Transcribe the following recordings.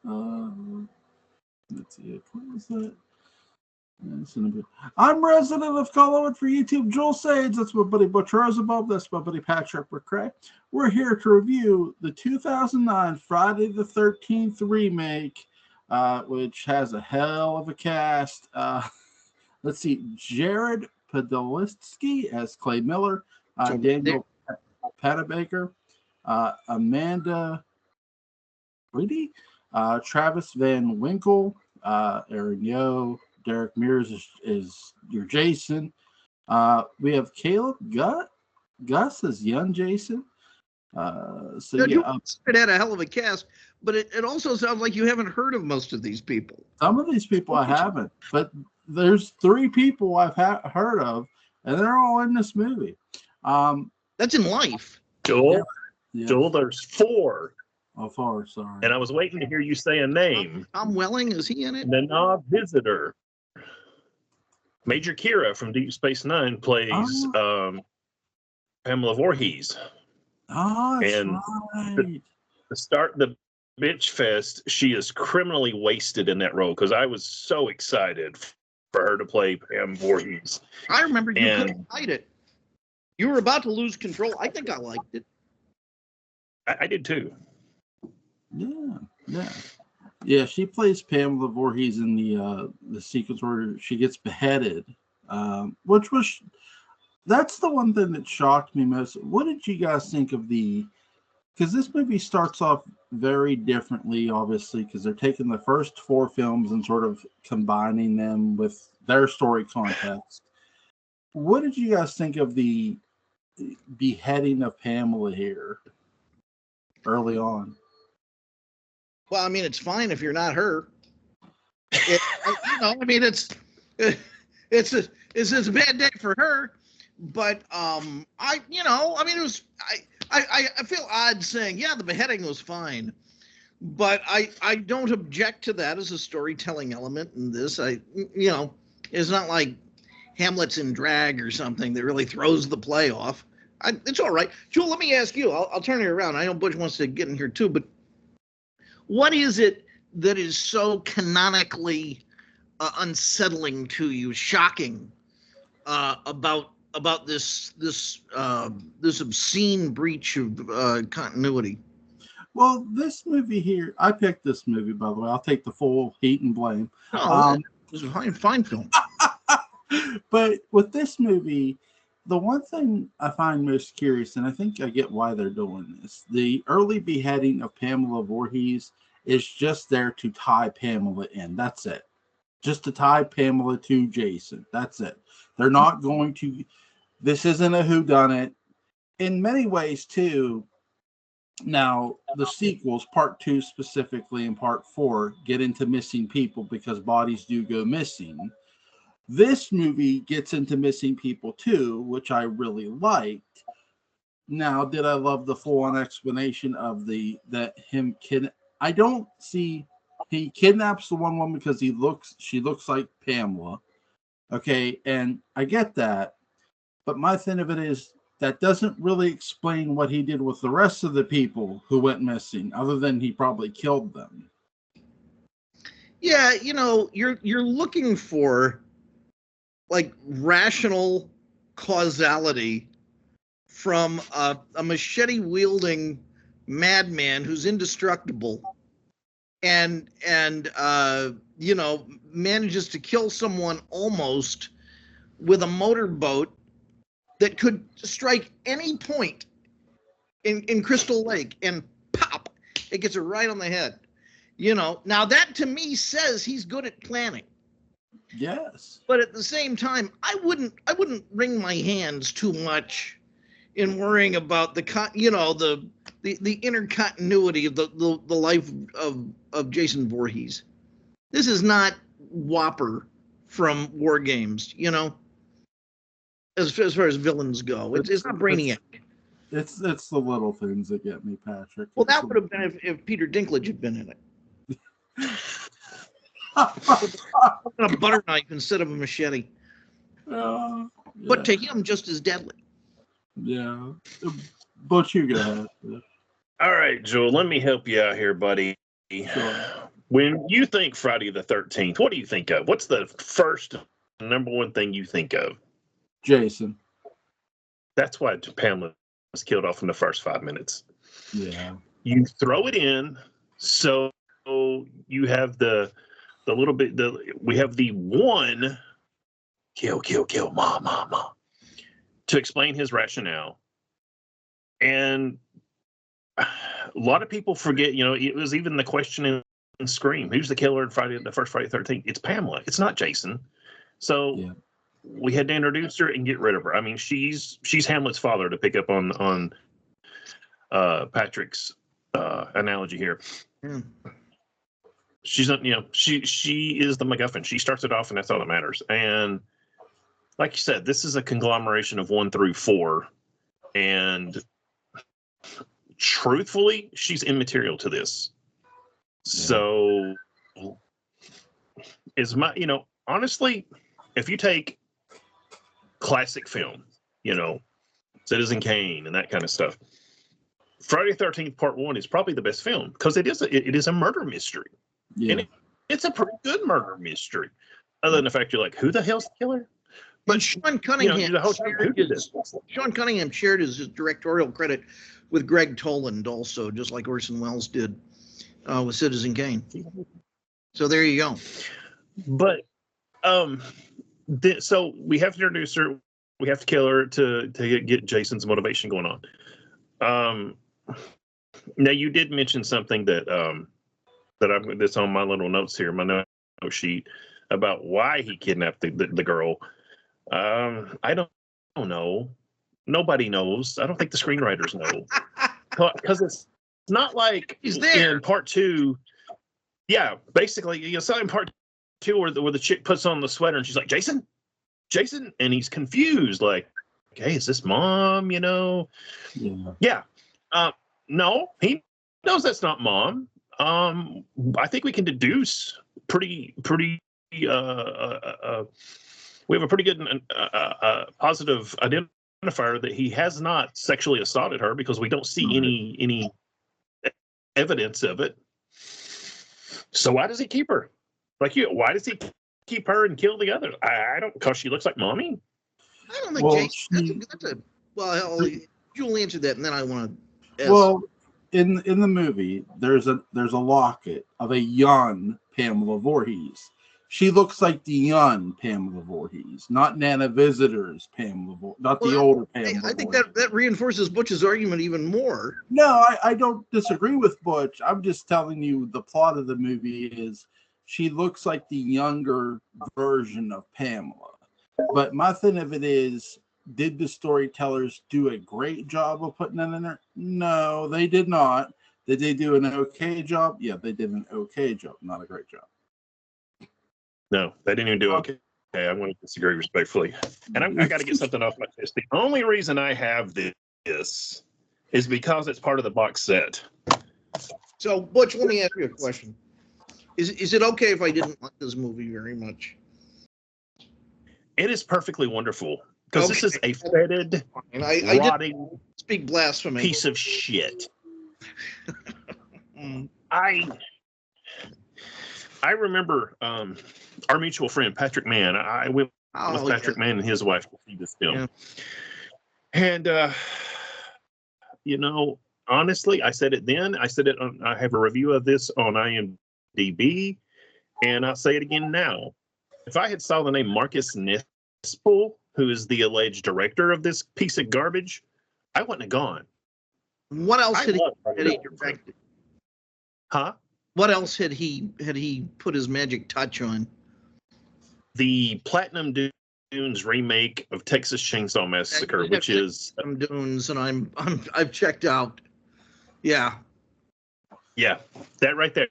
Uh, let's see. What was that? I'm resident of Colorado for YouTube, Joel Sage. That's my buddy Butch Rosenbalm. That's my buddy Patrick McCray. We're here to review the 2009 Friday the 13th remake, which has a hell of a cast. Let's see, Jared Padalecki as Clay Miller, Daniel Panabaker, Amanda Brady, Travis Van Winkle, Aaron Yo, Derek Mears is your Jason. We have Caleb Gus as young Jason. It had a hell of a cast, but it also sounds like you haven't heard of most of these people. Some of these people I haven't, but there's 3 people I've heard of, and they're all in this movie. That's in life. Joel, yeah. Joel, there's 4. Oh, 4, sorry. And I was waiting to hear you say a name. Tom Welling, is he in it? The Knob Visitor. Major Kira from Deep Space Nine plays Pamela Voorhees. Oh, that's and right. To start the bitch fest, she is criminally wasted in that role because I was so excited for her to play Pam Voorhees. I remember you couldn't hide it. You were about to lose control. I think I liked it. I did too. Yeah. She plays Pamela Voorhees in the sequence where she gets beheaded, that's the one thing that shocked me most. What did you guys think of because this movie starts off very differently, obviously, because they're taking the first 4 films and sort of combining them with their story context. What did you guys think of the beheading of Pamela here early on? Well, I mean, it's fine if you're not her. I mean, it's a bad day for her. But I feel odd saying, yeah, the beheading was fine. But I don't object to that as a storytelling element in this. It's not like Hamlet's in drag or something that really throws the play off. It's all right. Joel, let me ask you. I'll turn it around. I know Butch wants to get in here too, but what is it that is so canonically unsettling to you, shocking about this obscene breach of continuity? Well, this movie here, I picked this movie, by the way. I'll take the full heat and blame. Oh, it was a fine film. But with this movie, the one thing I find most curious, and I think I get why they're doing this, the early beheading of Pamela Voorhees is just there to tie Pamela in. That's it. Just to tie Pamela to Jason. That's it. They're not going to... This isn't a whodunit. In many ways, too, now, the sequels, part 2 specifically and part 4, get into missing people because bodies do go missing. This movie gets into missing people too, which I really liked. Now, did I love the full-on explanation of I don't see... He kidnaps the one woman because she looks like Pamela. Okay, and I get that. But my thing of it is, that doesn't really explain what he did with the rest of the people who went missing, other than he probably killed them. Yeah, you're looking for like rational causality from a machete wielding madman who's indestructible and manages to kill someone almost with a motorboat that could strike any point in Crystal Lake and pop, it gets it right on the head. Now that to me says he's good at planning. Yes. But at the same time, I wouldn't wring my hands too much in worrying about the inner continuity of the life of Jason Voorhees. This is not Whopper from War Games, as far as villains go. It's not Brainiac. It's the little things that get me, Patrick. Well, that would have been if Peter Dinklage had been in it. A butter knife instead of a machete. Yeah. But to him, just as deadly. Yeah. But you go ahead. All right, Joel, let me help you out here, buddy. Sure. When you think Friday the 13th, what do you think of? What's the first number one thing you think of? Jason. That's why Pamela was killed off in the first 5 minutes. Yeah. You throw it in, so you have the little bit. We have the one kill, ma, to explain his rationale, and a lot of people forget. It was even the question in Scream: who's the killer in the first Friday the 13th? It's Pamela. It's not Jason. So. Yeah. We had to introduce her and get rid of her. I mean, she's Hamlet's father, to pick up on Patrick's analogy here. Mm. She's not, she is the MacGuffin. She starts it off, and that's all that matters. And like you said, this is a conglomeration of 1 through 4, and truthfully, she's immaterial to this. Yeah. So, honestly, if you take classic film, Citizen Kane and that kind of stuff, Friday the 13th Part 1 is probably the best film because it is a murder mystery. Yeah. And it's a pretty good murder mystery. Other than the fact you're like, who the hell's the killer? But Sean Cunningham, Sean Cunningham shared his directorial credit with Greg Toland also, just like Orson Welles did with Citizen Kane. So there you go. But so we have to introduce her. We have to kill her to get Jason's motivation going on. Now you did mention something that's on my little notes here, my note sheet, about why he kidnapped the girl. I don't know. Nobody knows. I don't think the screenwriters know, because it's not like he's there in Part 2. Yeah, basically, it's not in Part 2 where the chick puts on the sweater and she's like, Jason, and he's confused, like, okay, is this mom? Yeah. No, he knows that's not mom. I think we can deduce pretty. We have a pretty good positive identifier that he has not sexually assaulted her, because we don't see any evidence of it. So why does he keep her? Why does he keep her and kill the others? I don't, because she looks like mommy. I don't think Jason. Well, you'll answer that, and then I want to. Well, in the movie, there's a locket of a young Pamela Voorhees. She looks like the young Pamela Voorhees, not Nana Visitor's Pamela Voorhees, not the older Pamela. I think that reinforces Butch's argument even more. No, I don't disagree with Butch. I'm just telling you the plot of the movie is she looks like the younger version of Pamela. But my thing of it is, did the storytellers do a great job of putting that in there? No, they did not. Did they do an okay job? Yeah, they did an okay job, not a great job. No, they didn't even do okay. I'm going to disagree respectfully. And I got to get something off my chest. The only reason I have this is because it's part of the box set. So, Butch, let me ask you a question. Is it okay if I didn't like this movie very much? It is perfcly wonderful, because this is a fetid, rotting, speak blasphemy piece of shit. I remember our mutual friend Patrick Mann. I went with Patrick Mann and his wife to see this film, and honestly, I said it then. I said it. I have a review of this on IMDb, and I'll say it again now. If I had saw the name Marcus Nispel, who is the alleged director of this piece of garbage, I wouldn't have gone. What else had he directed? Huh? What else had he put his magic touch on? The Platinum Dunes remake of Texas Chainsaw Massacre, which is Dunes, and I've checked out. Yeah, that right there.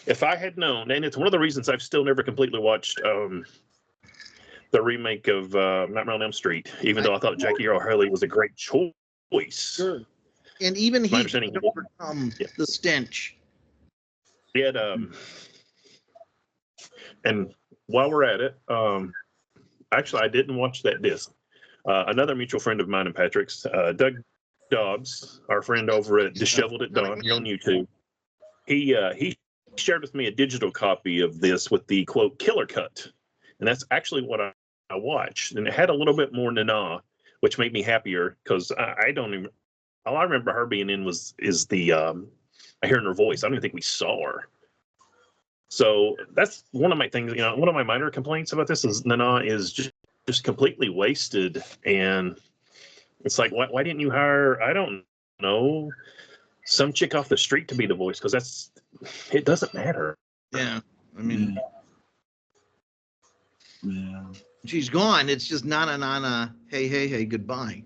If I had known, and it's one of the reasons I've still never completely watched the remake of Nightmare on Elm Street, even though I thought Jackie Earle Haley was a great choice. Sure. And even he could overcome the stench. He had, and while we're at it, actually, I didn't watch that disc. Another mutual friend of mine and Patrick's, Doug Dobbs, our friend over at Disheveled at Dawn here on YouTube, he shared with me a digital copy of this with the quote killer cut, and that's actually what I watched, and it had a little bit more Nana, which made me happier because I don't even. All I remember her being in is the I hearing her voice. I don't even think we saw her. So that's one of my things. One of my minor complaints about this is Nana is just completely wasted, and it's like why didn't you hire? I don't know, some chick off the street to be the voice, because it doesn't matter. Yeah, I mean, Yeah. she's gone. It's just na hey goodbye.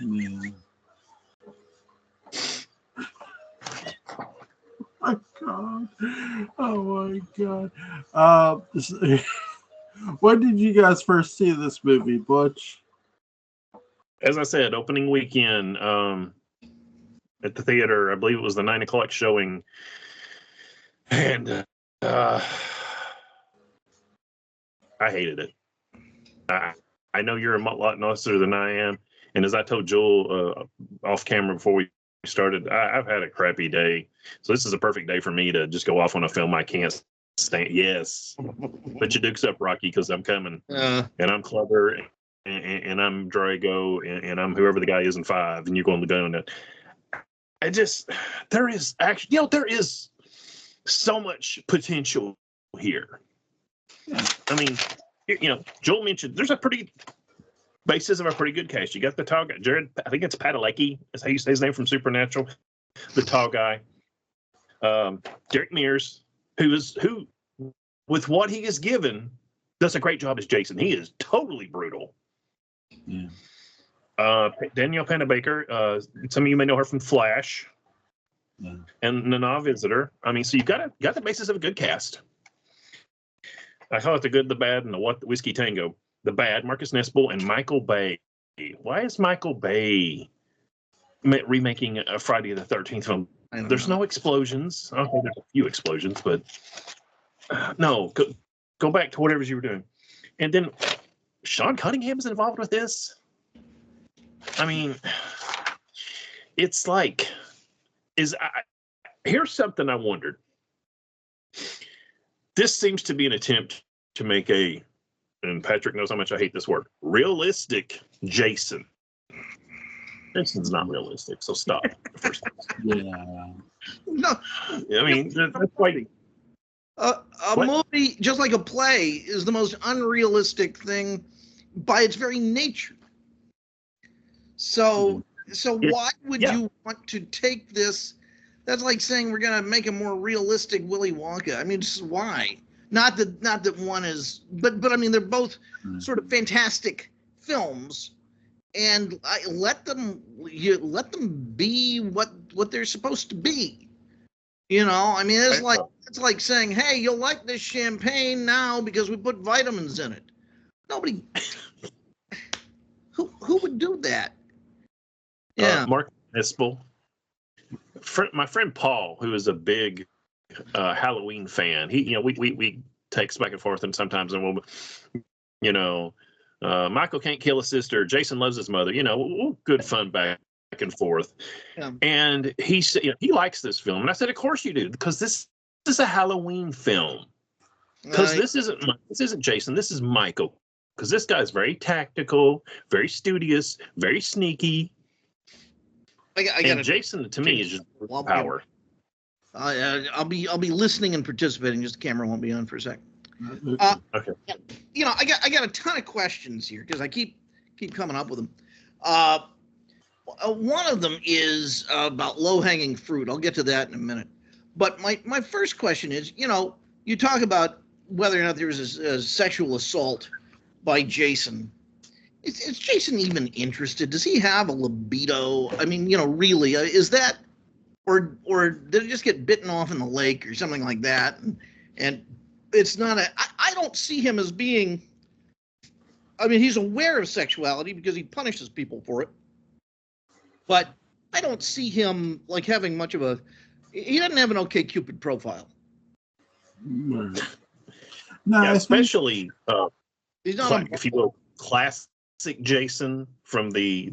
Yeah. My God. Oh my God. When did you guys first see this movie, Butch? As I said, opening weekend at the theater. I believe it was the 9 o'clock showing, and I hated it. I know you're a lot nicer than I am, and as I told Joel off camera before we started, I've had a crappy day, so this is a perfect day for me to just go off on a film I can't stand. Yes, put your dukes up, Rocky, because I'm coming, and I'm clever, and I'm Drago, and I'm whoever the guy is in 5, and you're going to go on that. There is actually, there is so much potential here. I mean, Joel mentioned there's a pretty basis of a pretty good cast. You got the tall guy, Jared. I think it's Padalecki. Is how you say his name from Supernatural. The tall guy, Derek Mears, who with what he is given, does a great job as Jason. He is totally brutal. Yeah. Danielle Panabaker. Some of you may know her from Flash. Yeah. And Nana Visitor. I mean, so you've got the basis of a good cast. I call it the good, the bad, and the Whiskey Tango. The bad, Marcus Nispel and Michael Bay. Why is Michael Bay remaking a Friday the 13th film? There's no explosions. Okay, there's a few explosions, but no. Go back to whatever you were doing. And then Sean Cunningham is involved with this. I mean, it's like, here's something I wondered. This seems to be an attempt to make and Patrick knows how much I hate this word, realistic Jason. Jason's not realistic, so stop. Yeah. No, I mean, that's fighting. A movie, just like a play, is the most unrealistic thing by its very nature. So why would you want to take this? That's like saying we're going to make a more realistic Willy Wonka. I mean, just why? Not that one is, but I mean, they're both sort of fantastic films, and let them be what they're supposed to be. I mean, it's like saying, hey, you'll like this champagne now because we put vitamins in it. Nobody, who would do that? Yeah, Mark Nispel. My friend Paul, who is a big Halloween fan, we text back and forth, and sometimes Michael can't kill his sister, Jason loves his mother, good fun back and forth. Yeah. And he said, he likes this film, and I said, of course you do, because this is a Halloween film. Because this isn't Jason, this is Michael. Because this guy's very tactical, very studious, very sneaky. And Jason, to me, is just power. I'll be listening and participating. Just the camera won't be on for a second. Okay. I got a ton of questions here because I keep coming up with them. One of them is about low-hanging fruit. I'll get to that in a minute. But my first question is, you talk about whether or not there was a sexual assault by Jason. Is Jason even interested? Does he have a libido? I mean, really, is that, or did it just get bitten off in the lake or something like that? And it's not I don't see him as being, I mean, he's aware of sexuality because he punishes people for it. But I don't see him like having much of he doesn't have an OkCupid profile. No, yeah, especially he's not if you will, classic Jason from the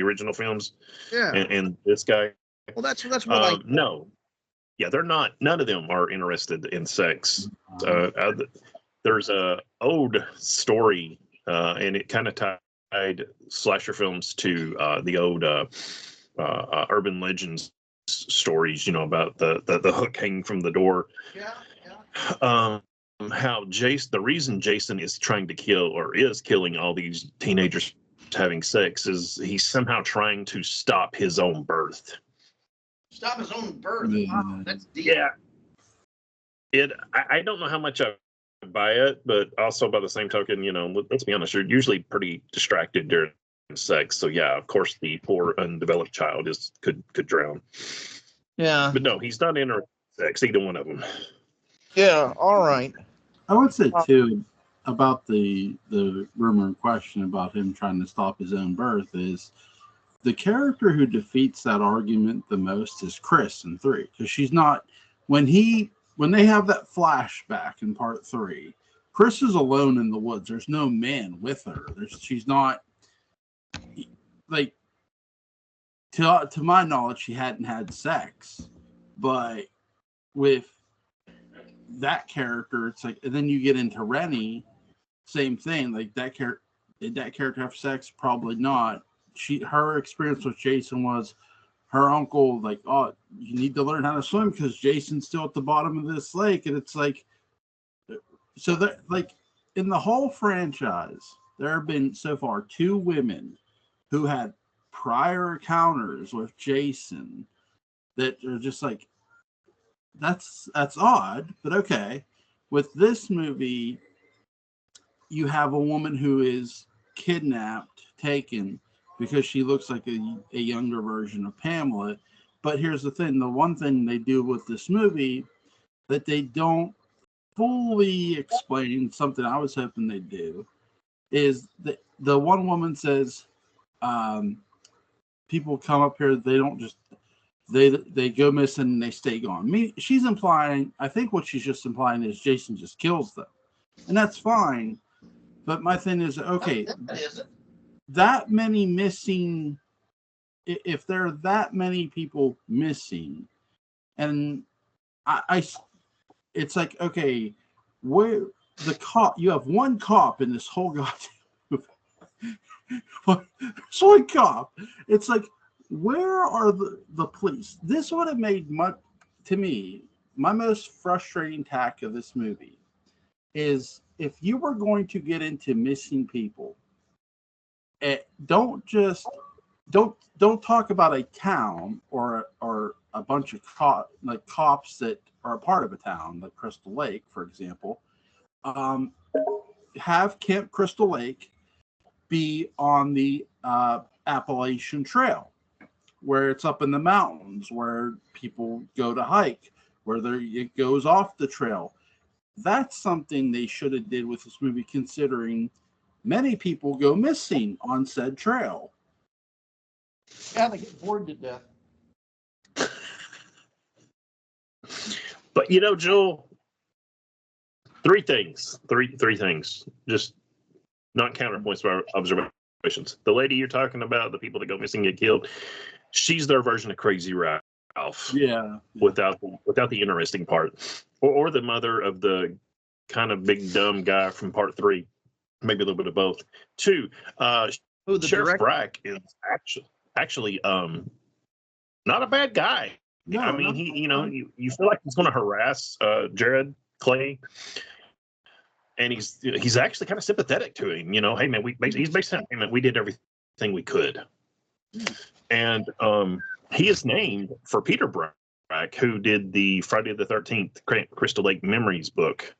original films. Yeah. And this guy. Well, that's what no. yeah, they're not. None of them are interested in sex. There's a old story, and it kind of tied slasher films to the old urban legends stories. About the hook hanging from the door. Yeah. How the reason Jason is trying to kill or is killing all these teenagers having sex is he's somehow trying to stop his own birth. Stop his own birth. Yeah. Wow, that's deep. Yeah. I don't know how much I buy it, but also by the same token, let's be honest, you're usually pretty distracted during sex. So yeah, of course the poor undeveloped child could drown. Yeah. But no, he's not interested in sex, either one of them. Yeah, all right. I would say too about the rumor in question about him trying to stop his own birth is the character who defeats that argument the most is Chris in 3, because she's not when they have that flashback in part 3. Chris is alone in the woods. There's no man with her. She's not like to my knowledge she hadn't had sex, but with that character, it's like, and then you get into Rennie, same thing. Like did that character have sex? Probably not. Her experience with Jason was her uncle like, oh, you need to learn how to swim because Jason's still at the bottom of this lake, and it's like, so that like in the whole franchise, there have been so far 2 women who had prior encounters with Jason that are just like, that's odd, but okay. With this movie, you have a woman who is kidnapped, taken, because she looks like a younger version of Pamela. But here's the thing. The one thing they do with this movie that they don't fully explain, something I was hoping they'd do, is that the one woman says, people come up here, they don't just, they go missing and they stay gone. She's implying, I think what she's just implying is Jason just kills them. And that's fine. But my thing is, okay, that many missing, if there are that many people missing, and I it's like, okay, where the cop, you have one cop in this whole goddamn movie. There's one cop. It's like, where are the police? This would have made to me, my most frustrating tack of this movie is if you were going to get into missing people, don't talk about a town or a bunch of cops that are a part of a town, like Crystal Lake, for example. Have Camp Crystal Lake be on the Appalachian Trail, where it's up in the mountains, where people go to hike, where it goes off the trail. That's something they should have did with this movie, considering many people go missing on said trail. Yeah, they get bored to death. But Joel, three things, just not counterpoints but observations. The lady you're talking about, the people that go missing get killed, she's their version of Crazy Ralph. Yeah. Without the interesting part, or the mother of the kind of big dumb guy from part 3, maybe a little bit of both. 2, Sheriff Brack is actually not a bad guy. No, I mean, he you feel like he's going to harass Jared Clay, and he's actually kind of sympathetic to him. Hey man, he's basically saying, we did everything we could, and he is named for Peter Brack, who did the Friday the 13th Crystal Lake Memories book.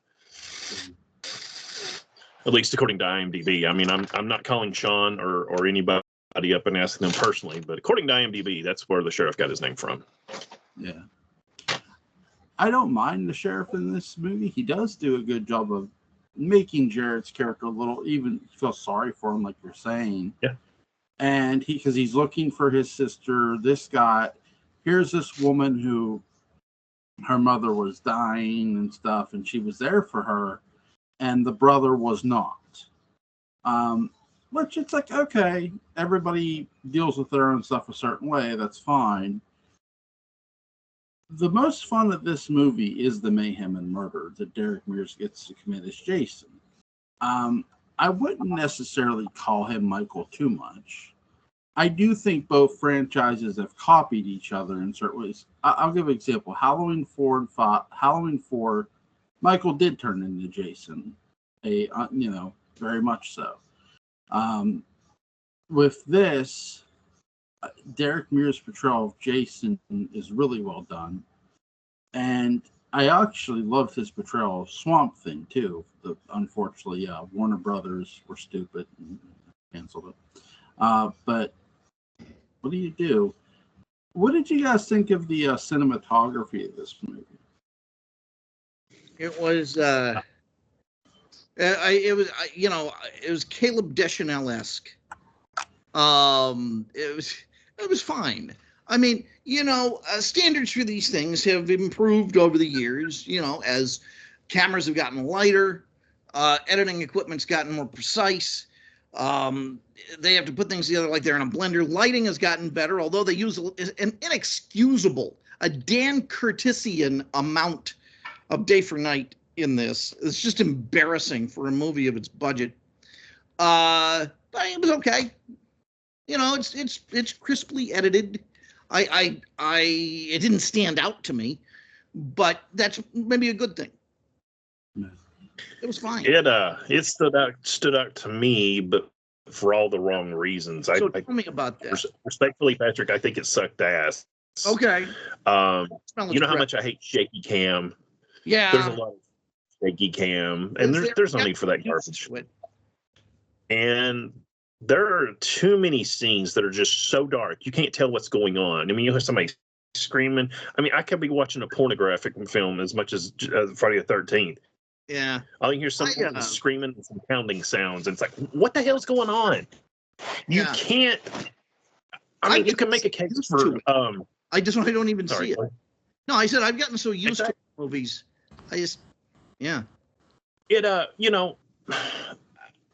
At least according to IMDb. I mean, I'm not calling Sean or anybody up and asking them personally, but according to IMDb, that's where the sheriff got his name from. Yeah. I don't mind the sheriff in this movie. He does do a good job of making Jared's character a little, even feel sorry for him, like you're saying. Yeah. And because he's looking for his sister. Here's this woman who her mother was dying and stuff, and she was there for her, and the brother was not. Which it's like, okay, everybody deals with their own stuff a certain way. That's fine. The most fun of this movie is the mayhem and murder that Derek Mears gets to commit as Jason. Um, I wouldn't necessarily call him Michael too much. I do think both franchises have copied each other in certain ways. I'll give an example. Halloween 4, Michael did turn into Jason, very much so. With this, Derek Mears' portrayal of Jason is really well done, and I actually loved his portrayal of Swamp Thing too. Unfortunately, Warner Brothers were stupid and canceled it. But what do you do? What did you guys think of the cinematography of this movie? It was it was Caleb Deschanel-esque. It was fine. I mean, standards for these things have improved over the years, as cameras have gotten lighter, editing equipment's gotten more precise. They have to put things together like they're in a blender. Lighting has gotten better, although they use an inexcusable, a Dan Curtisian amount of day for night in this. It's just embarrassing for a movie of its budget. But it was okay. It's crisply edited. It didn't stand out to me, but that's maybe a good thing. It was fine. It stood out to me, but for all the wrong reasons. So tell me about that. Respectfully, Patrick, I think it sucked ass. Okay. You know how much I hate shaky cam. Yeah. There's a lot of shaky cam, and there's no need for that garbage. And there are too many scenes that are just so dark you can't tell what's going on. I mean, you have somebody screaming. I mean, I could be watching a pornographic film as much as Friday the 13th. Yeah. I'll hear someone screaming and some pounding sounds. And it's like, what the hell's going on? You can't. I mean, you can make a case for. I don't even see it. No, I said I've gotten so used to movies. Yeah. It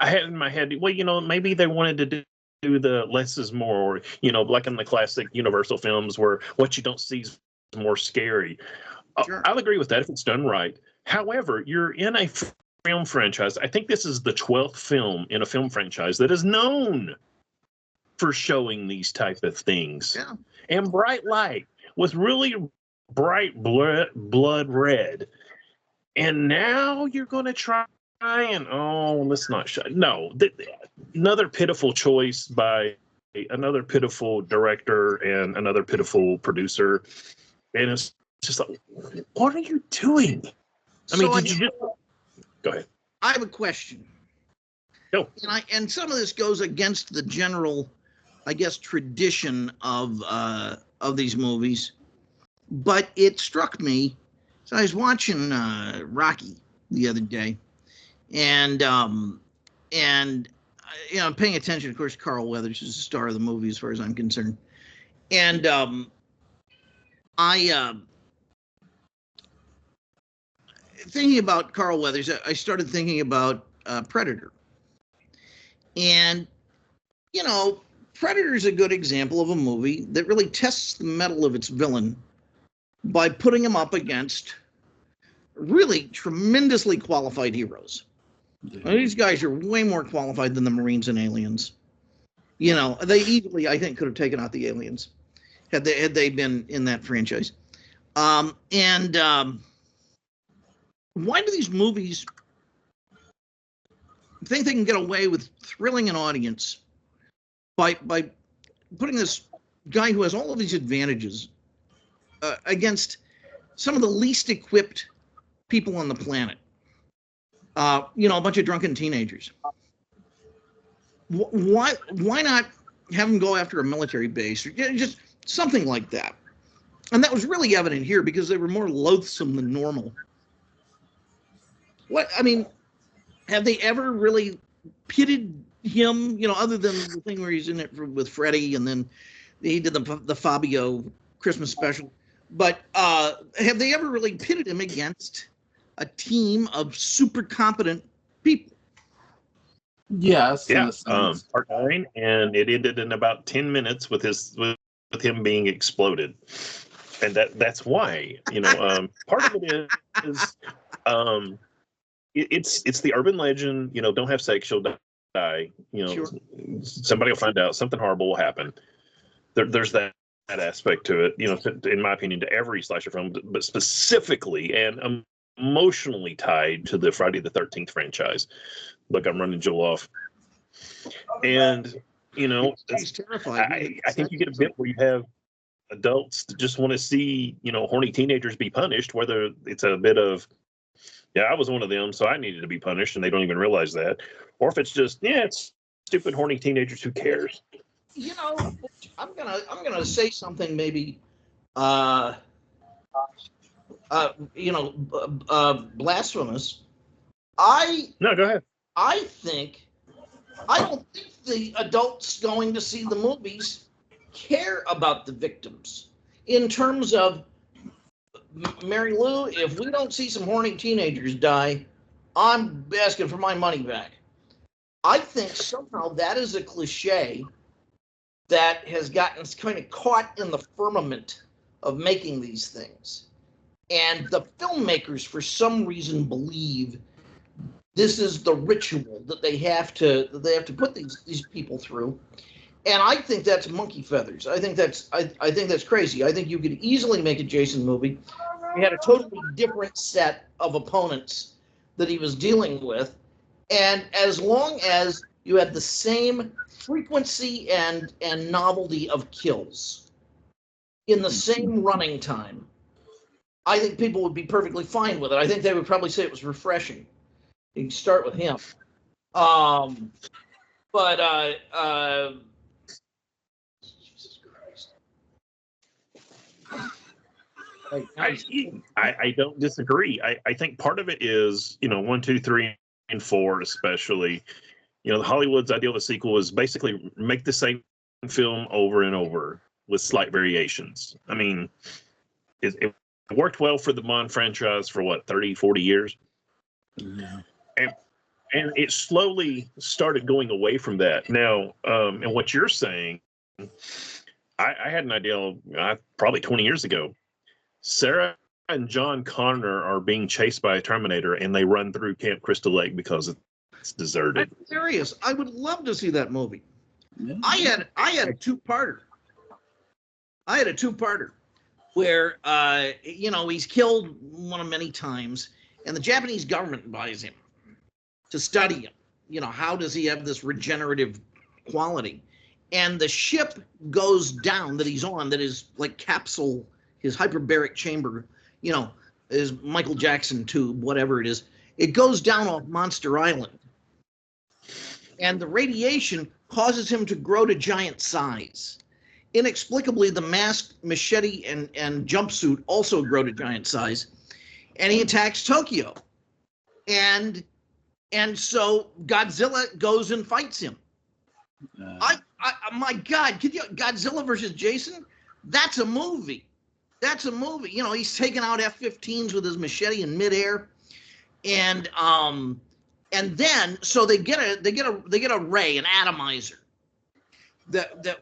I had in my head, well, maybe they wanted to do the less is more, or like in the classic Universal films where what you don't see is more scary. Sure. I'll agree with that if it's done right. However, you're in a film franchise. I think this is the 12th film in a film franchise that is known for showing these type of things. Yeah. And bright light with really bright blood red. And now you're going to try and, let's not show. No, another pitiful choice by another pitiful director and another pitiful producer. And it's just like, what are you doing? I mean, did you just go ahead? I have a question. Go. And some of this goes against the general, I guess, tradition of these movies, but it struck me. So I was watching Rocky the other day, and paying attention. Of course, Carl Weathers is the star of the movie, as far as I'm concerned, and thinking about Carl Weathers, I started thinking about Predator. And, Predator is a good example of a movie that really tests the mettle of its villain by putting him up against really tremendously qualified heroes. Yeah. Now, these guys are way more qualified than the Marines and aliens. They easily, I think, could have taken out the aliens had they been in that franchise. Why do these movies think they can get away with thrilling an audience by putting this guy who has all of these advantages against some of the least equipped people on the planet? A bunch of drunken teenagers. Why not have them go after a military base or just something like that? And that was really evident here because they were more loathsome than normal. Have they ever really pitted him, other than the thing where he's in it with Freddie and then he did the Fabio Christmas special, but have they ever really pitted him against a team of super competent people? Yes. Yeah. Part 9, and it ended in about 10 minutes with him being exploded. and that's why, part of it is it's the urban legend. Don't have sex, she'll die. Sure. Somebody will find out, something horrible will happen. There's that aspect to it, in my opinion, to every slasher film, but specifically and emotionally tied to the Friday the 13th franchise. Look, I'm running Joel off. And, He's terrified. I think you get a bit where you have adults that just want to see, horny teenagers be punished, whether it's a bit of, yeah, I was one of them, so I needed to be punished, and they don't even realize that. Or if it's just, it's stupid, horny teenagers, who cares? I'm gonna say something maybe, blasphemous. No, go ahead. I don't think the adults going to see the movies care about the victims. In terms of, Mary Lou, if we don't see some horny teenagers die, I'm asking for my money back. I think somehow that is a cliche that has gotten kind of caught in the firmament of making these things. And the filmmakers, for some reason, believe this is the ritual that they have to put these people through. And I think that's monkey feathers. I think that's crazy. I think you could easily make a Jason movie. He had a totally different set of opponents that he was dealing with. And as long as you had the same frequency and novelty of kills in the same running time, I think people would be perfectly fine with it. I think they would probably say it was refreshing. You can start with him. Jesus Christ. I don't disagree. I think part of it is, 1, 2, 3, and 4, especially. The Hollywood's ideal of a sequel is basically make the same film over and over with slight variations. I mean, it worked well for the Bond franchise for 30, 40 years. Yeah. And it slowly started going away from that. Now, and what you're saying, I had an idea probably 20 years ago. Sarah and John Connor are being chased by a Terminator, and they run through Camp Crystal Lake because it's deserted. I'm serious. I would love to see that movie. Yeah. I had a two-parter. Where he's killed one of many times, and the Japanese government buys him to study him. How does he have this regenerative quality? And the ship goes down that he's on, that is like capsule, his hyperbaric chamber, is Michael Jackson tube, whatever it is. It goes down off Monster Island. And the radiation causes him to grow to giant size. Inexplicably, the mask, machete, and jumpsuit also grow to giant size. And he attacks Tokyo. And so Godzilla goes and fights him. My God, Godzilla versus Jason? That's a movie. He's taking out F-15s with his machete in midair, and then so they get a ray, an atomizer that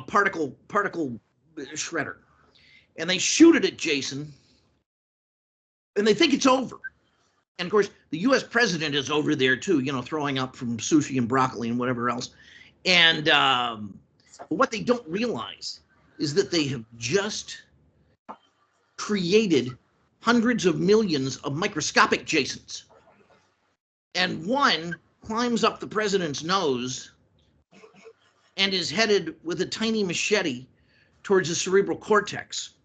particle shredder, and they shoot it at Jason, and they think it's over. And of course, the U.S. president is over there too, throwing up from sushi and broccoli and whatever else. And what they don't realize is that they have just created hundreds of millions of microscopic Jasons. And one climbs up the president's nose and is headed with a tiny machete towards the cerebral cortex.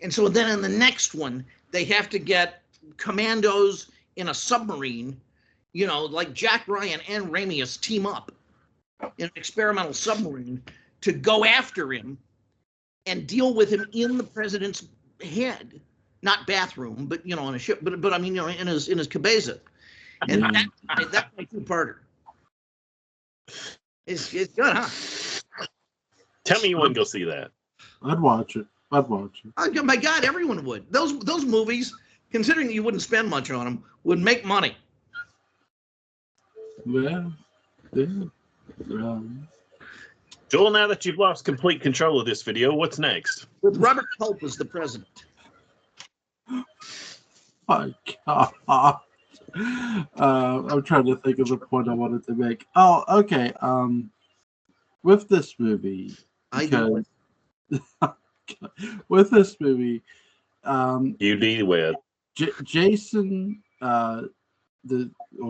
And so then in the next one, they have to get commandos in a submarine, like Jack Ryan and Ramius team up in an experimental submarine to go after him and deal with him in the president's head, not bathroom, but on a ship, but I mean, in his cabeza. And that's my two-parter. It's good, huh? Tell me you wouldn't go see that. I'd watch it. Oh, my God, everyone would. Those movies, considering you wouldn't spend much on them, would make money. Yeah. Joel, now that you've lost complete control of this video, what's next? With Robert Culp as the president. My God. I'm trying to think of the point I wanted to make. Oh, okay. With this movie, with this movie, UD with Jason,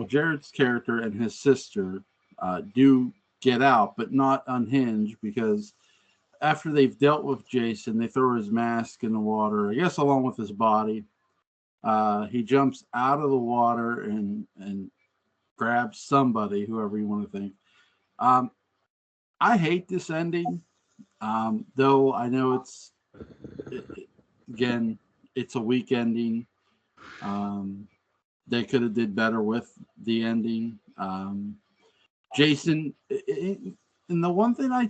Jared's character and his sister do get out, but not unhinged, because after they've dealt with Jason, they throw his mask in the water, I guess along with his body. He jumps out of the water and grabs somebody, whoever you want to think. I hate this ending, though I know it's a weak ending. They could have did better with the ending. Jason, and the one thing I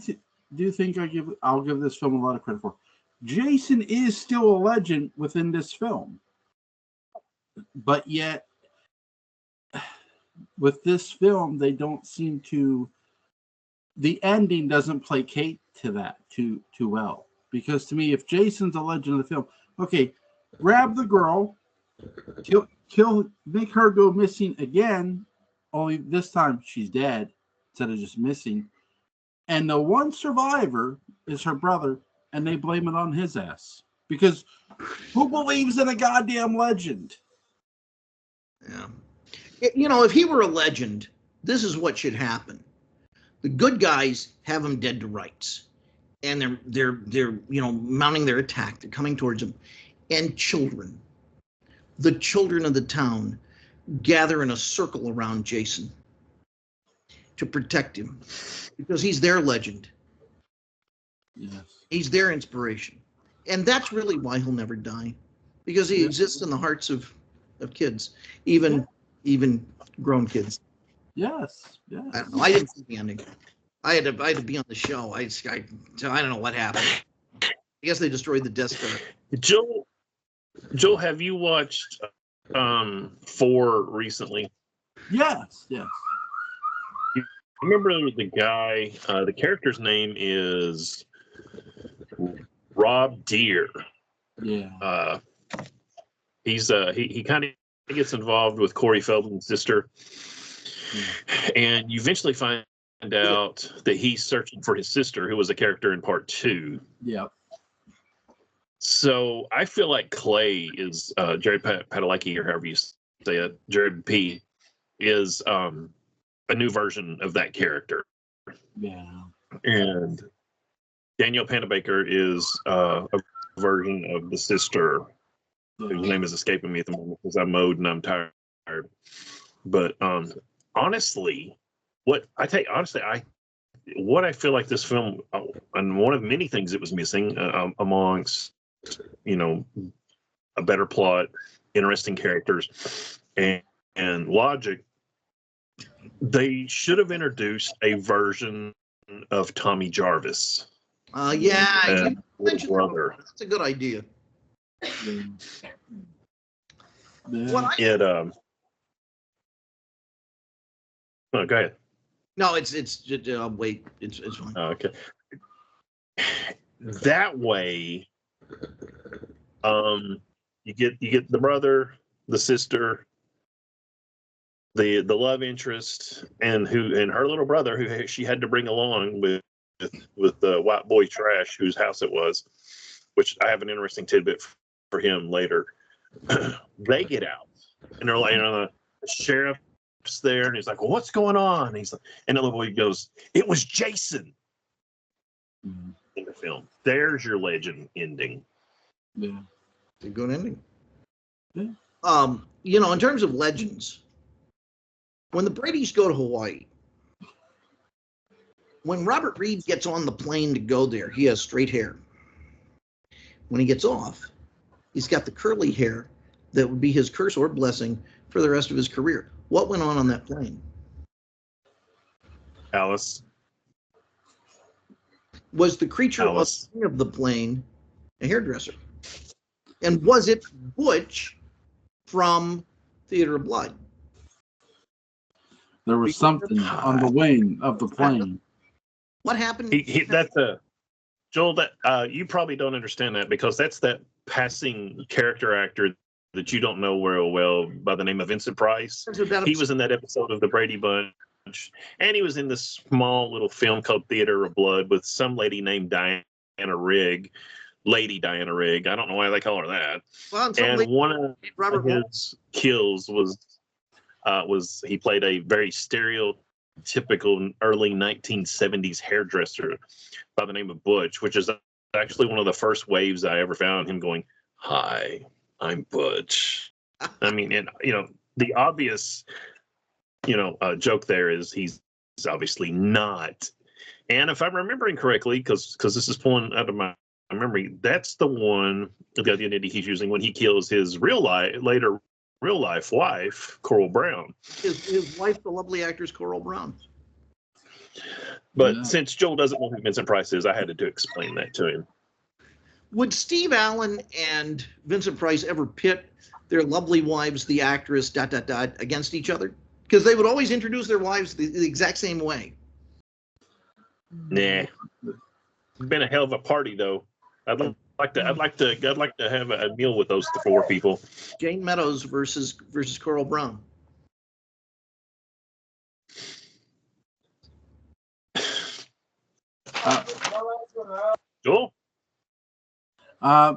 do think I'll give this film a lot of credit for, Jason is still a legend within this film. But yet, with this film, they don't seem to. The ending doesn't placate to that too well. Because to me, if Jason's a legend of the film, okay, grab the girl, make her go missing again. Only this time she's dead instead of just missing. And the one survivor is her brother, and they blame it on his ass. Because who believes in a goddamn legend? Yeah. If he were a legend, this is what should happen. The good guys have him dead to rights, and they're mounting their attack. They're coming towards him, and the children of the town, gather in a circle around Jason to protect him, because he's their legend. Yes. He's their inspiration, and that's really why he'll never die, because he exists in the hearts of kids, even grown kids. Yes. Yes. I don't know. I didn't see the ending. I had to be on the show. I don't know what happened. I guess they destroyed the Death Star. Joel, have you watched 4 recently? Yes. You remember the guy? The character's name is Rob Deere. Yeah. He's he kind of gets involved with Corey Feldman's sister, and you eventually find out that he's searching for his sister, who was a character in part 2. Yep. So I feel like Clay is Jared Padalecki, or however you say it, Jared P, is a new version of that character. Yeah. And Danielle Panabaker is a version of the sister, whose name is escaping me at the moment because I'm mowed and I'm tired. But honestly, what I feel like this film, and one of many things it was missing amongst, a better plot, interesting characters, and logic, they should have introduced a version of Tommy Jarvis. You mentioned brother. That's a good idea. Yeah. Oh, go ahead. No, it's wait, it's fine. Okay. That way, you get the brother, the sister, the love interest, and her little brother, who she had to bring along with the white boy Trash, whose house it was, which I have an interesting tidbit for him later. They get out, and they're like, the sheriff's there, and he's like, well, what's going on? And he's like, and the little boy goes, it was Jason. Mm-hmm. In the film. There's your legend ending. Yeah. It's a good ending. Yeah. In terms of legends, when the Bradys go to Hawaii, when Robert Reed gets on the plane to go there, he has straight hair. When he gets off, he's got the curly hair that would be his curse or blessing for the rest of his career. What went on that plane? Alice. Was the creature of the plane a hairdresser? And was it Butch from Theater of Blood? There was something on the wing of the plane. What happened? That's a Joel. That you probably don't understand that because that's that passing character actor that you don't know very well by the name of Vincent Price. He was in that episode of the Brady Bunch, and he was in this small little film called Theater of Blood with some lady named Diana Rigg. Lady Diana Rigg. I don't know why they call her that. Well, and one of his kills was he played a very stereotypical early 1970s hairdresser by the name of Butch, which is actually one of the first waves I ever found him going, "Hi, I'm Butch." I mean, and the obvious joke there is he's obviously not. And if I'm remembering correctly, because this is pulling out of my memory, that's the one, the identity he's using when he kills his real life wife, Coral Brown. His wife, the lovely actress Coral Brown. But since Joel doesn't know who Vincent Price is, I had to explain that to him. Would Steve Allen and Vincent Price ever pit their lovely wives, the actress, ... against each other? Because they would always introduce their wives the exact same way. Nah. It's been a hell of a party, though. I'd like to have a meal with those four people. Jane Meadows versus Coral Brown. Joel? I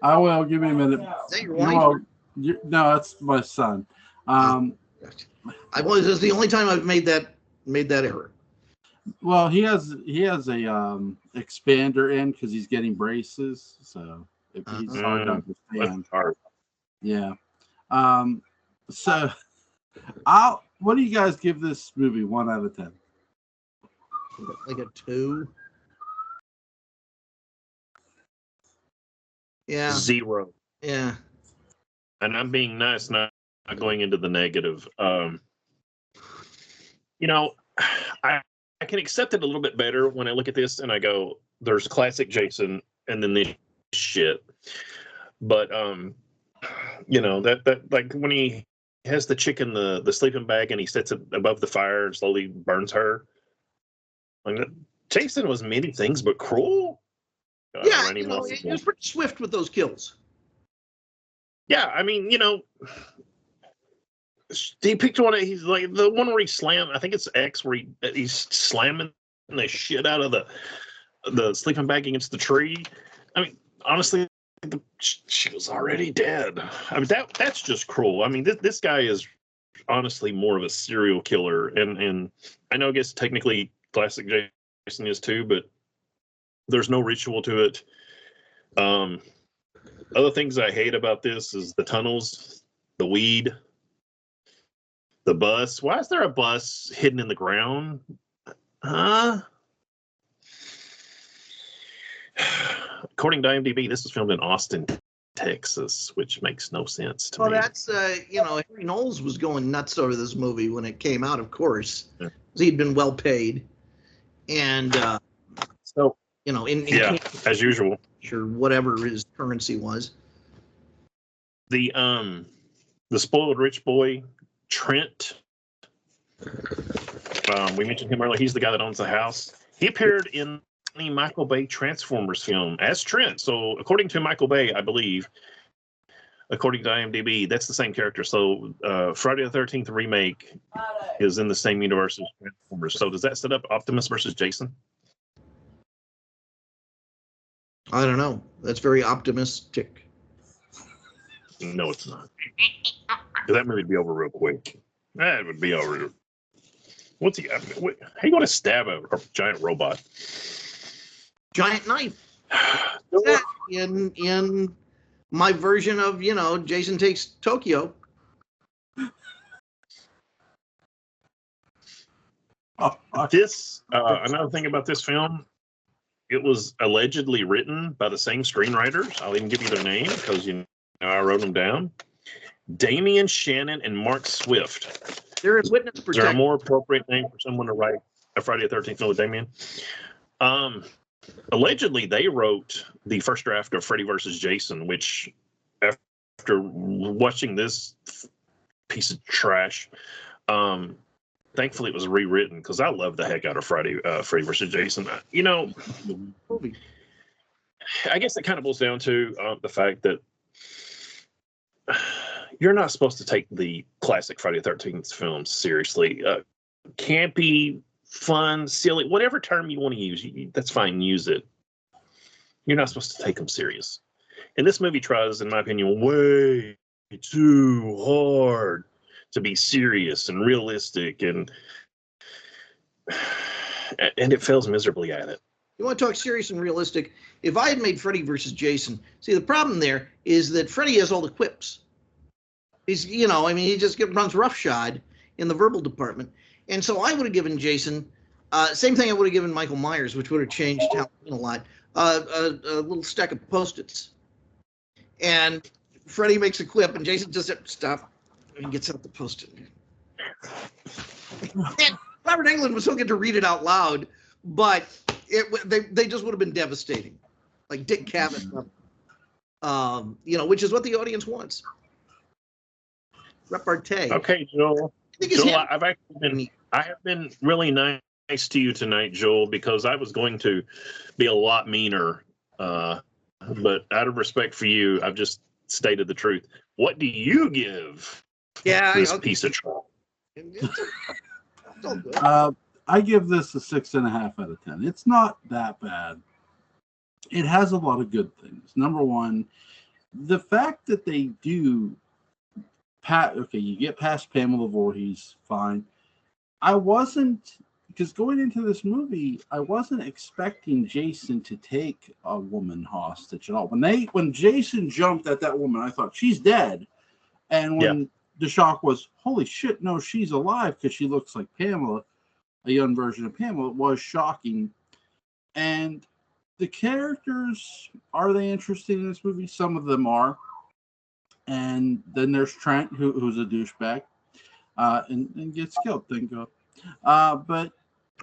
will. Give me a minute. Is that your wife? No, that's my son. This is the only time I've made that error. Well, he has a expander in because he's getting braces, so if he's hard to understand. Hard. Yeah. So what do you guys give this movie 1 out of 10? Like a 2. Yeah. 0. Yeah. And I'm being nice, not going into the negative. I can accept it a little bit better when I look at this and I go, there's classic Jason and then this shit. But that like when he has the chick in the sleeping bag and he sets it above the fire and slowly burns her. Like, Jason was many things but cruel. Yeah, he was pretty swift with those kills. Yeah, I mean, he picked one. He's like the one where he slammed. I think it's X where he's slamming the shit out of the sleeping bag against the tree. I mean, honestly, she was already dead. I mean, that's just cruel. I mean, this guy is honestly more of a serial killer, and I know I guess technically classic Jason is too, but there's no ritual to it. Other things I hate about this is the tunnels, the weed. The bus. Why is there a bus hidden in the ground? Huh? According to IMDb, this was filmed in Austin, Texas, which makes no sense to me. Well, that's, Henry Knowles was going nuts over this movie when it came out, of course. Yeah. He'd been well paid. And, as usual. Sure, whatever his currency was. The spoiled rich boy, Trent. We mentioned him earlier. He's the guy that owns the house. He appeared in the Michael Bay Transformers film as Trent. So according to Michael Bay, I believe, according to IMDb, that's the same character. So Friday the 13th remake is in the same universe as Transformers. So does that set up Optimus versus Jason? I don't know. That's very optimistic. No, it's not. That movie would be over real quick. That would be over. What's he? How you going to stab a giant robot? Giant knife. In my version of Jason Takes Tokyo. Another thing about this film, it was allegedly written by the same screenwriters. I'll even give you their name because I wrote them down. Damian Shannon and Mark Swift. There is witness protection. Is there a more appropriate name for someone to write a Friday the 13th film with Damian? Allegedly, they wrote the first draft of Freddy versus Jason, which after watching this piece of trash, thankfully it was rewritten because I love the heck out of Freddy versus Jason. Movie. I guess it kind of boils down to the fact that you're not supposed to take the classic Friday the 13th films seriously. Campy, fun, silly, whatever term you want to use, that's fine. Use it. You're not supposed to take them serious. And this movie tries, in my opinion, way too hard to be serious and realistic, and it fails miserably at it. You want to talk serious and realistic? If I had made Freddy versus Jason, see, the problem there is that Freddy has all the quips. He's, he just runs roughshod in the verbal department. And so I would have given Jason, same thing I would have given Michael Myers, which would have changed Halloween a lot, a little stack of Post-its. And Freddy makes a quip, and Jason just stop and gets out the Post-it. And Robert Englund was still get to read it out loud, but they just would have been devastating, like Dick Cavett, which is what the audience wants. Repartee. Okay, Joel. I have been really nice to you tonight, Joel, because I was going to be a lot meaner, but out of respect for you, I've just stated the truth. What do you give this piece of trash? I give this a 6.5 out of 10. It's not that bad. It has a lot of good things. Number one, the fact that they do you get past Pamela Voorhees, fine. Because going into this movie, I wasn't expecting Jason to take a woman hostage at all. When Jason jumped at that woman, I thought she's dead. And when the shock was, holy shit, no, she's alive because she looks like Pamela, a young version of Pamela, it was shocking. And the characters, are they interesting in this movie? Some of them are. And then there's Trent, who's a douchebag, and gets killed, thank God. But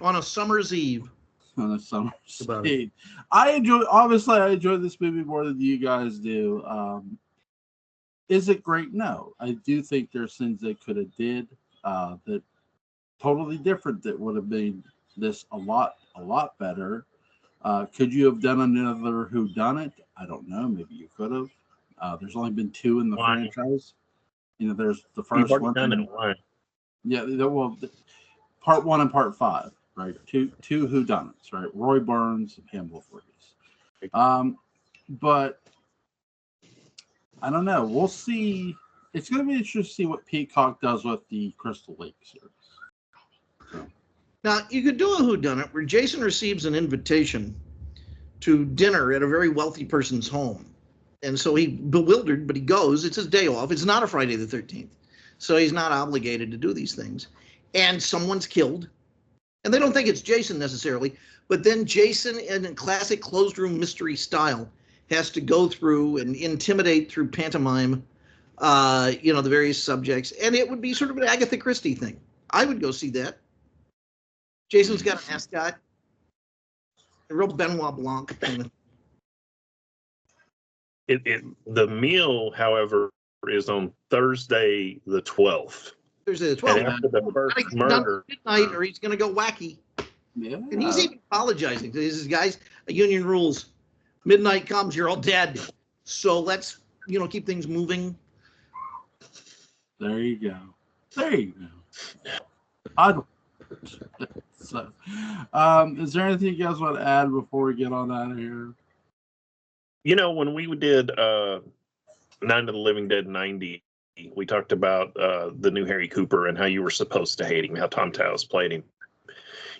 on a summer's eve. I enjoy this movie more than you guys do. Is it great? No. I do think there's things they could have did that totally different that would have made this a lot better. Could you have done another whodunit? I don't know. Maybe you could have. There's only been 2 in the franchise. There's the first one. Yeah, part 1 and part 5, right? Two whodunits, right? Roy Burns and Pamela Voorhees. But I don't know. We'll see. It's going to be interesting to see what Peacock does with the Crystal Lake series. So. Now, you could do a whodunit where Jason receives an invitation to dinner at a very wealthy person's home. And so he's bewildered, but he goes. It's his day off. It's not a Friday the 13th. So he's not obligated to do these things. And someone's killed. And they don't think it's Jason necessarily. But then Jason, in a classic closed room mystery style, has to go through and intimidate through pantomime, the various subjects. And it would be sort of an Agatha Christie thing. I would go see that. Jason's got an ascot. A real Benoit Blanc kind of. The meal, however, is on Thursday the 12th. Thursday the 12th. And after the first murder, midnight, or he's going to go wacky. Yeah. And he's even apologizing. He says, guys, union rules. Midnight comes, you're all dead. So let's, keep things moving. There you go. I don't. So, is there anything you guys want to add before we get on out of here? When we did Night of the Living Dead 90, we talked about the new Harry Cooper and how you were supposed to hate him, how Tom Towles played him.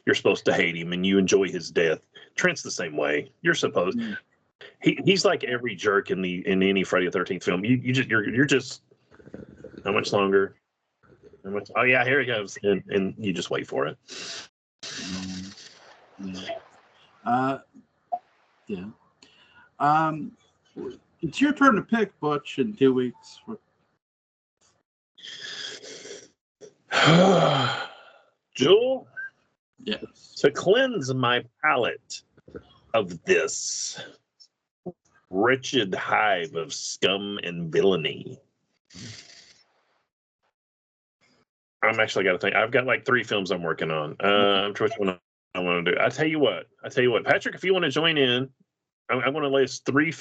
You're supposed to hate him and you enjoy his death. Trent's the same way. You're supposed. He's like every jerk in any Friday the 13th film. You're just how much longer? Oh yeah, here he goes, and you just wait for it. Yeah. It's your turn to pick, Butch, in 2 weeks. Joel? Yes. To cleanse my palate of this wretched hive of scum and villainy, I'm actually got to think. I've got like 3 films I'm working on. I'm trying which one I want to do. I tell you what, Patrick, if you want to join in, I want to list 3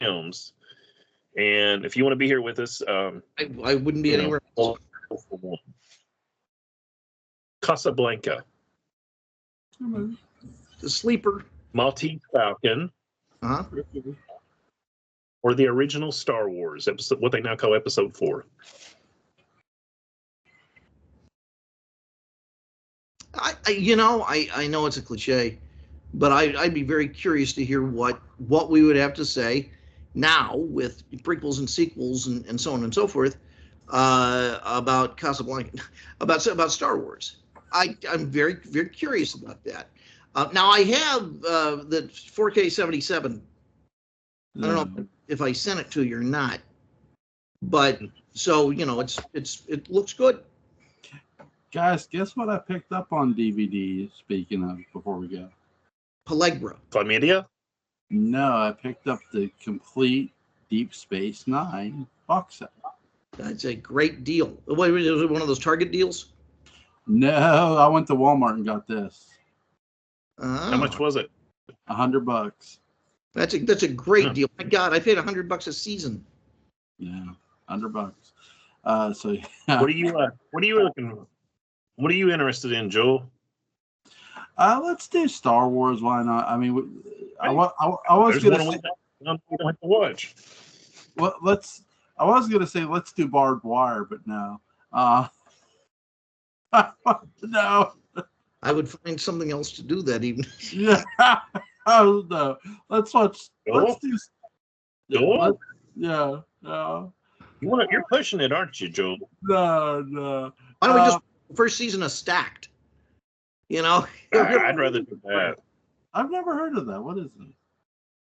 films, and if you want to be here with us, I wouldn't be anywhere else. Casablanca, The Sleeper. Maltese Falcon, Uh-huh. or the original Star Wars episode, what they now call Episode 4. I know it's a cliche, but I'd be very curious to hear what we would have to say now with prequels and sequels and so on and so forth about Casablanca, about Star Wars. I'm very, very curious about that. Now I have the 4K 77. I don't know if I sent it to you or not, but so it looks good. Guys, guess what I picked up on DVD? Speaking of, before we go, Pellagra. Chlamydia? No, I picked up the complete Deep Space Nine box set. That's a great deal. Wait, was it one of those Target deals? No, I went to Walmart and got this. How much was it? $100. That's a great deal. My God, I paid $100 a season. Yeah, $100. So yeah. What are you looking? What are you interested in, Joel? Let's do Star Wars. Why not? I mean, I was going to say we don't have to watch. Well, I was going to say let's do Barbed Wire, but no. No. I would find something else to do that evening. Yeah. Oh no. Let's watch. Joel? Let's do. Joel? Yeah. No. You're pushing it, aren't you, Joel? No. Why don't we just first season of Stacked? I'd rather do that. I've never heard of that. What is it?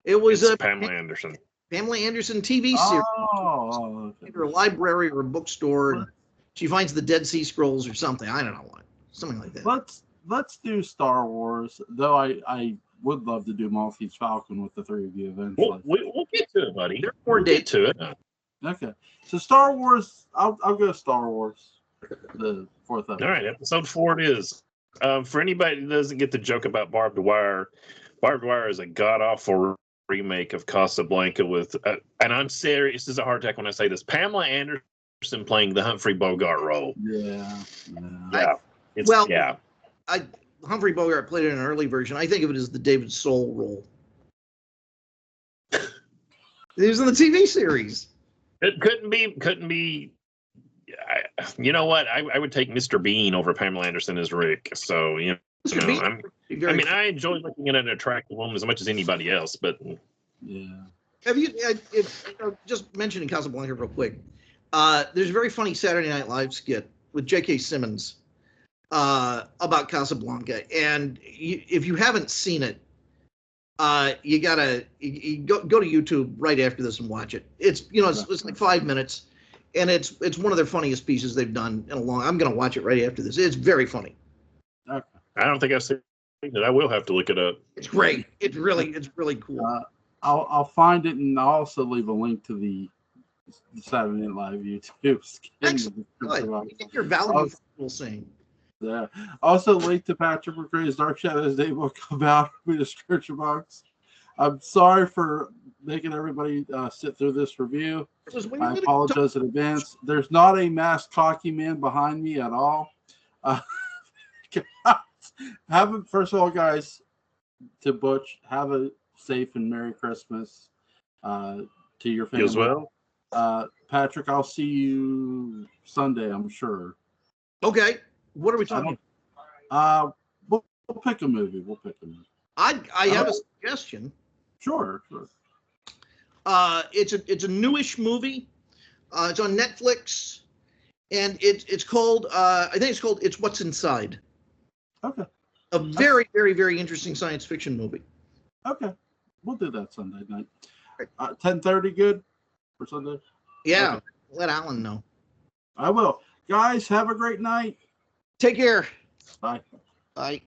It was a Pamela Anderson. Pamela Anderson TV series. Oh, okay. Either a library or a bookstore, and she finds the Dead Sea Scrolls or something. I don't know what. Something like that. Let's do Star Wars. Though I would love to do Maltese Falcon with the 3 of you eventually. We'll get to it, buddy. We'll get to it. Okay. So Star Wars. I'll go Star Wars. The 4th episode. All right, Episode 4 it is. For anybody that doesn't get the joke about Barbed Wire is a god-awful remake of Casablanca with, and I'm serious, this is a hard attack when I say this, Pamela Anderson playing the Humphrey Bogart role. Yeah. Humphrey Bogart played it in an early version. I think of it as the David Soul role. He was in the TV series. It couldn't be. You know what? I would take Mr. Bean over Pamela Anderson as Rick. So I enjoy looking at an attractive woman as much as anybody else. But yeah, have you? Just mentioning Casablanca real quick. There's a very funny Saturday Night Live skit with J.K. Simmons about Casablanca, and if you haven't seen it, you gotta go to YouTube right after this and watch it. It's it's like 5 minutes. And it's one of their funniest pieces they've done in a long. I'm going to watch it right after this. It's very funny. I don't think I've seen it. I will have to look it up. It's great. It's really cool. I'll find it, and I'll also leave a link to the Saturday Night Live YouTube. Excellent. You get your value for people saying. Yeah. Also, link to Patrick McCray's Dark Shadows Day book about in the description box. I'm sorry for making everybody sit through this review. I apologize in advance. There's not a masked cocky man behind me at all. First of all, guys, to Butch, have a safe and Merry Christmas to your family. You as well. Patrick, I'll see you Sunday, I'm sure. Okay. What are we talking about? We'll pick a movie. I have a suggestion. Sure. It's a newish movie. It's on Netflix, and it's called I think it's called It's What's Inside. Okay. A very, very, very interesting science fiction movie. Okay, we'll do that Sunday night. 10:30, good for Sunday. Yeah, okay. Let Alan know. I will. Guys, have a great night. Take care. Bye. Bye.